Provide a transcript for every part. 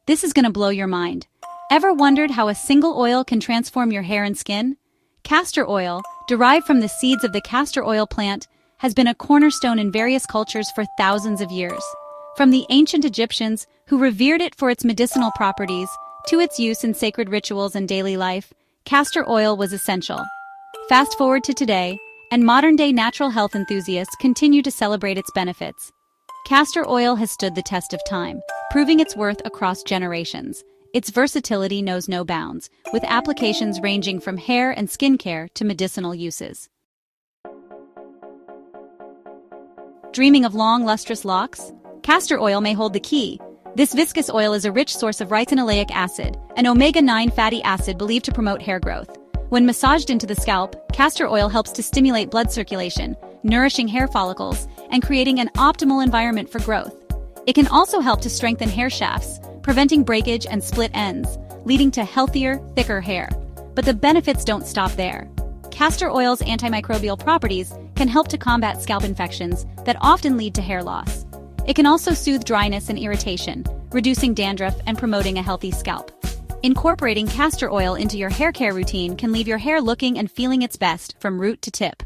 This is gonna blow your mind. Ever wondered how a single oil can transform your hair and skin? Castor oil, derived from the seeds of the castor oil plant, has been a cornerstone in various cultures for thousands of years. From the ancient Egyptians, who revered it for its medicinal properties, to its use in sacred rituals and daily life, castor oil was essential. Fast forward to today, and modern-day natural health enthusiasts continue to celebrate its benefits. Castor oil has stood the test of time, proving its worth across generations. Its versatility knows no bounds, with applications ranging from hair and skincare to medicinal uses. Dreaming of long, lustrous locks? Castor oil may hold the key. This viscous oil is a rich source of ricinoleic acid, an omega-9 fatty acid believed to promote hair growth. When massaged into the scalp, castor oil helps to stimulate blood circulation, nourishing hair follicles, and creating an optimal environment for growth. It can also help to strengthen hair shafts, preventing breakage and split ends, leading to healthier, thicker hair. But the benefits don't stop there. Castor oil's antimicrobial properties can help to combat scalp infections that often lead to hair loss. It can also soothe dryness and irritation, reducing dandruff and promoting a healthy scalp. Incorporating castor oil into your hair care routine can leave your hair looking and feeling its best from root to tip.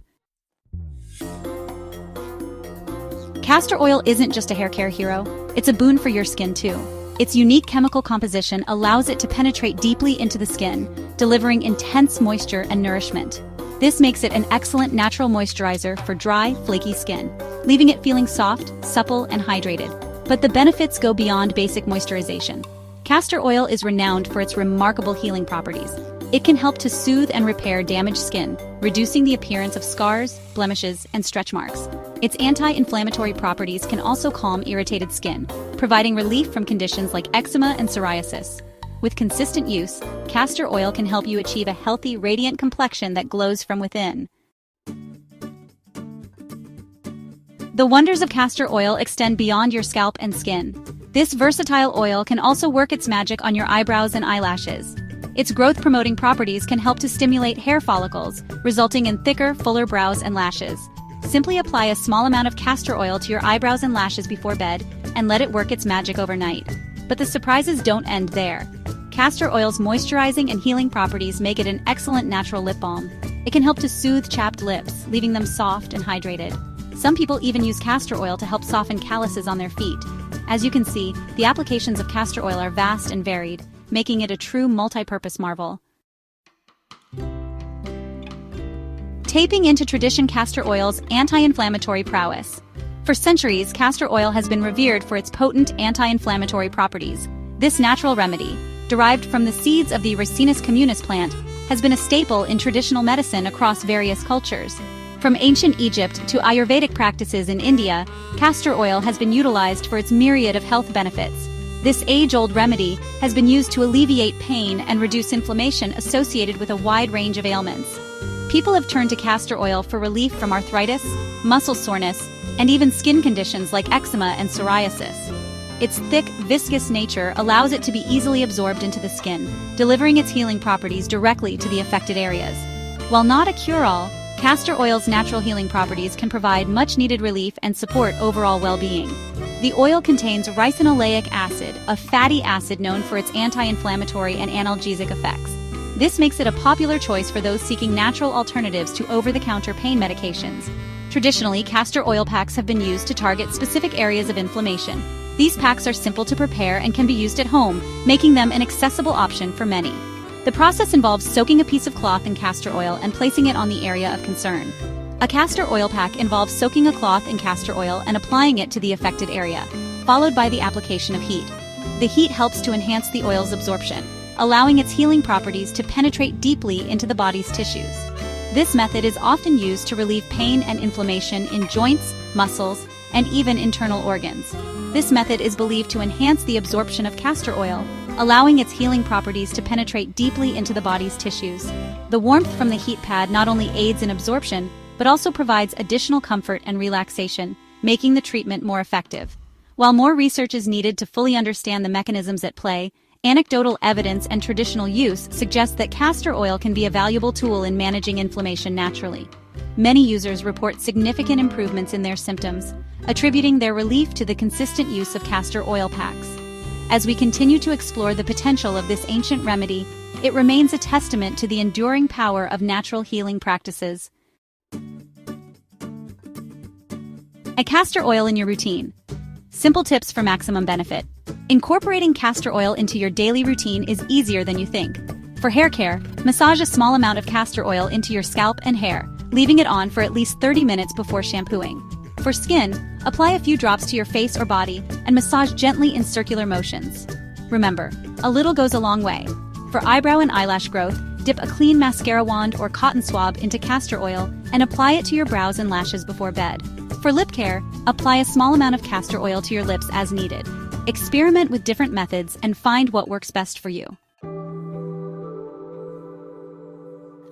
Castor oil isn't just a hair care hero, it's a boon for your skin too. Its unique chemical composition allows it to penetrate deeply into the skin, delivering intense moisture and nourishment. This makes it an excellent natural moisturizer for dry, flaky skin, leaving it feeling soft, supple, and hydrated. But the benefits go beyond basic moisturization. Castor oil is renowned for its remarkable healing properties. It can help to soothe and repair damaged skin, reducing the appearance of scars, blemishes, and stretch marks. Its anti-inflammatory properties can also calm irritated skin, providing relief from conditions like eczema and psoriasis. With consistent use, castor oil can help you achieve a healthy, radiant complexion that glows from within. The wonders of castor oil extend beyond your scalp and skin. This versatile oil can also work its magic on your eyebrows and eyelashes. Its growth-promoting properties can help to stimulate hair follicles, resulting in thicker, fuller brows and lashes. Simply apply a small amount of castor oil to your eyebrows and lashes before bed, and let it work its magic overnight. But the surprises don't end there. Castor oil's moisturizing and healing properties make it an excellent natural lip balm. It can help to soothe chapped lips, leaving them soft and hydrated. Some people even use castor oil to help soften calluses on their feet. As you can see, the applications of castor oil are vast and varied, making it a true multi-purpose marvel. Tapping into tradition castor oil's anti-inflammatory prowess. For centuries, castor oil has been revered for its potent anti-inflammatory properties. This natural remedy, derived from the seeds of the Ricinus communis plant, has been a staple in traditional medicine across various cultures. From ancient Egypt to Ayurvedic practices in India, castor oil has been utilized for its myriad of health benefits. This age-old remedy has been used to alleviate pain and reduce inflammation associated with a wide range of ailments. People have turned to castor oil for relief from arthritis, muscle soreness, and even skin conditions like eczema and psoriasis. Its thick, viscous nature allows it to be easily absorbed into the skin, delivering its healing properties directly to the affected areas. While not a cure-all, castor oil's natural healing properties can provide much-needed relief and support overall well-being. The oil contains ricinoleic acid, a fatty acid known for its anti-inflammatory and analgesic effects. This makes it a popular choice for those seeking natural alternatives to over-the-counter pain medications. Traditionally, castor oil packs have been used to target specific areas of inflammation. These packs are simple to prepare and can be used at home, making them an accessible option for many. The process involves soaking a piece of cloth in castor oil and placing it on the area of concern. A castor oil pack involves soaking a cloth in castor oil and applying it to the affected area, followed by the application of heat. The heat helps to enhance the oil's absorption, allowing its healing properties to penetrate deeply into the body's tissues. This method is often used to relieve pain and inflammation in joints, muscles, and even internal organs. This method is believed to enhance the absorption of castor oil, allowing its healing properties to penetrate deeply into the body's tissues. The warmth from the heat pad not only aids in absorption, but also provides additional comfort and relaxation, making the treatment more effective. While more research is needed to fully understand the mechanisms at play, anecdotal evidence and traditional use suggest that castor oil can be a valuable tool in managing inflammation naturally. Many users report significant improvements in their symptoms, attributing their relief to the consistent use of castor oil packs. As we continue to explore the potential of this ancient remedy, it remains a testament to the enduring power of natural healing practices. Add castor oil in your routine. Simple tips for maximum benefit. Incorporating castor oil into your daily routine is easier than you think. For hair care, massage a small amount of castor oil into your scalp and hair, leaving it on for at least 30 minutes before shampooing. For skin, apply a few drops to your face or body and massage gently in circular motions. Remember, a little goes a long way. For eyebrow and eyelash growth, dip a clean mascara wand or cotton swab into castor oil and apply it to your brows and lashes before bed. For lip care, apply a small amount of castor oil to your lips as needed. Experiment with different methods and find what works best for you.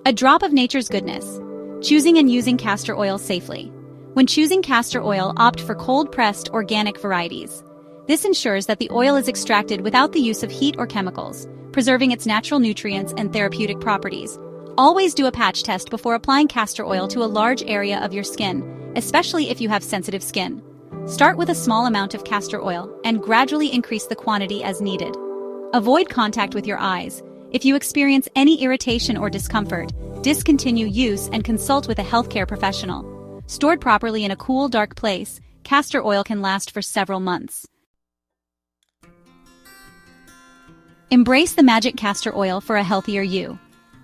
A drop of nature's goodness. Choosing and using castor oil safely. When choosing castor oil, opt for cold-pressed organic varieties. This ensures that the oil is extracted without the use of heat or chemicals, preserving its natural nutrients and therapeutic properties. Always do a patch test before applying castor oil to a large area of your skin, especially if you have sensitive skin. Start with a small amount of castor oil and gradually increase the quantity as needed. Avoid contact with your eyes. If you experience any irritation or discomfort, discontinue use and consult with a healthcare professional. Stored properly in a cool, dark place, castor oil can last for several months. Embrace the magic castor oil for a healthier you.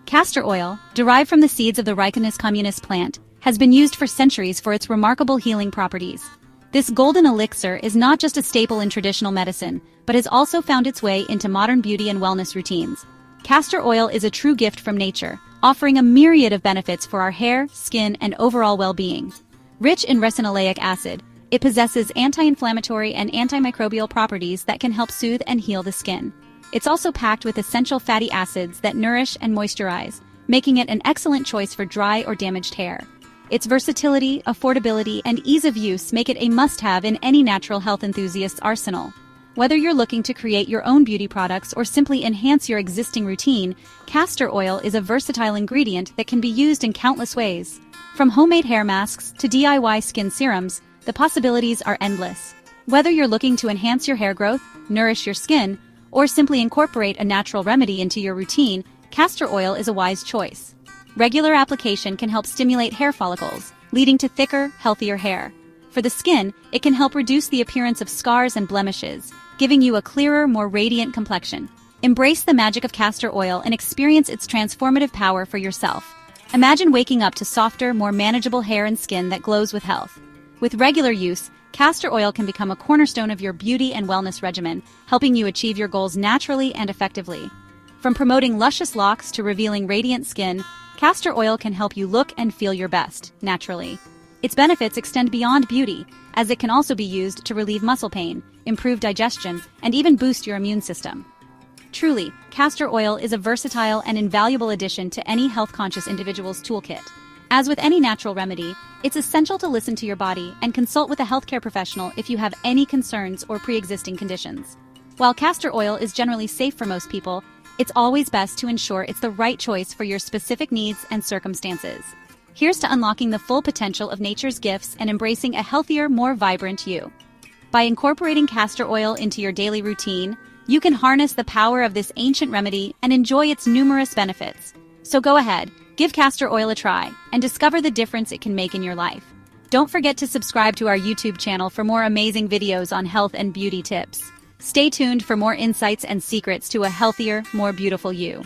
Castor oil, derived from the seeds of the Ricinus communis plant, has been used for centuries for its remarkable healing properties. This golden elixir is not just a staple in traditional medicine, but has also found its way into modern beauty and wellness routines. Castor oil is a true gift from nature, offering a myriad of benefits for our hair, skin, and overall well-being. Rich in ricinoleic acid, it possesses anti-inflammatory and antimicrobial properties that can help soothe and heal the skin. It's also packed with essential fatty acids that nourish and moisturize, making it an excellent choice for dry or damaged hair. Its versatility, affordability, and ease of use make it a must-have in any natural health enthusiast's arsenal. Whether you're looking to create your own beauty products or simply enhance your existing routine, castor oil is a versatile ingredient that can be used in countless ways. From homemade hair masks to DIY skin serums, the possibilities are endless. Whether you're looking to enhance your hair growth, nourish your skin, or simply incorporate a natural remedy into your routine, castor oil is a wise choice. Regular application can help stimulate hair follicles, leading to thicker, healthier hair. For the skin, it can help reduce the appearance of scars and blemishes, giving you a clearer, more radiant complexion. Embrace the magic of castor oil and experience its transformative power for yourself. Imagine waking up to softer, more manageable hair and skin that glows with health. With regular use, castor oil can become a cornerstone of your beauty and wellness regimen, helping you achieve your goals naturally and effectively. From promoting luscious locks to revealing radiant skin, castor oil can help you look and feel your best, naturally. Its benefits extend beyond beauty, as it can also be used to relieve muscle pain, improve digestion, and even boost your immune system. Truly, castor oil is a versatile and invaluable addition to any health-conscious individual's toolkit. As with any natural remedy, it's essential to listen to your body and consult with a healthcare professional if you have any concerns or pre-existing conditions. While castor oil is generally safe for most people, it's always best to ensure it's the right choice for your specific needs and circumstances. Here's to unlocking the full potential of nature's gifts and embracing a healthier, more vibrant you. By incorporating castor oil into your daily routine, you can harness the power of this ancient remedy and enjoy its numerous benefits. So go ahead, give castor oil a try, and discover the difference it can make in your life. Don't forget to subscribe to our YouTube channel for more amazing videos on health and beauty tips. Stay tuned for more insights and secrets to a healthier, more beautiful you.